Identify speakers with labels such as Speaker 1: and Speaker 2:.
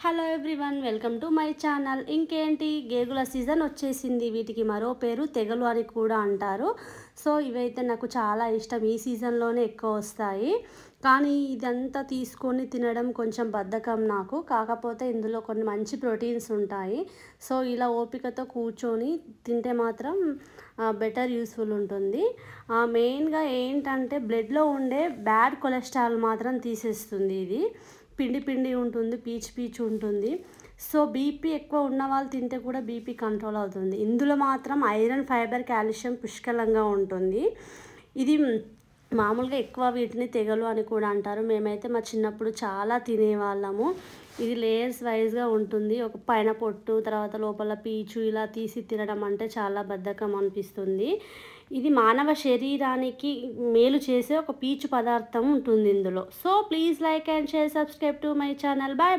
Speaker 1: Hello everyone, welcome to my channel. ఇంకేంటి, గేగుల season వచ్చేసింది. వీటికి మరో పేరు తెగలు అని కూడా అంటారు. సో ఇవైతే నాకు చాలా ఇష్టం. ఈ సీజన్లోనే ఎక్కువ వస్తాయి, కానీ ఇదంతా తీసుకొని తినడం కొంచెం బద్ధకం నాకు. కాకపోతే ఇందులో కొన్ని మంచి ప్రోటీన్స్ ఉంటాయి. సో ఇలా ఓపికతో కూర్చొని తింటే మాత్రం బెటర్ యూస్ఫుల్ ఉంటుంది. మెయిన్గా ఏంటంటే బ్లడ్లో ఉండే బ్యాడ్ కొలెస్ట్రాల్ మాత్రం తీసేస్తుంది. ఇది పిండి పిండి ఉంటుంది, పీచు పీచు ఉంటుంది. సో బీపీ ఎక్కువ ఉన్న వాళ్ళు తింటే కూడా బీపీ కంట్రోల్ అవుతుంది. ఇందులో మాత్రం ఐరన్, ఫైబర్, కాల్షియం పుష్కలంగా ఉంటుంది. ఇది మామూలుగా ఎక్కువ వీటిని తెగలు అని కూడా అంటారు. మేమైతే మా చిన్నప్పుడు చాలా తినేవాళ్ళము. ఇది లేయర్స్ వైజ్గా ఉంటుంది. ఒక పైన పొట్టు, తర్వాత లోపల పీచు, ఇలా తీసి తినడం అంటే చాలా బద్ధకం అనిపిస్తుంది. ఇది మానవ శరీరానికి మేలు చేసే ఒక పీచు పదార్థం ఉంటుంది ఇందులో. So please like and share, subscribe to my channel. Bye.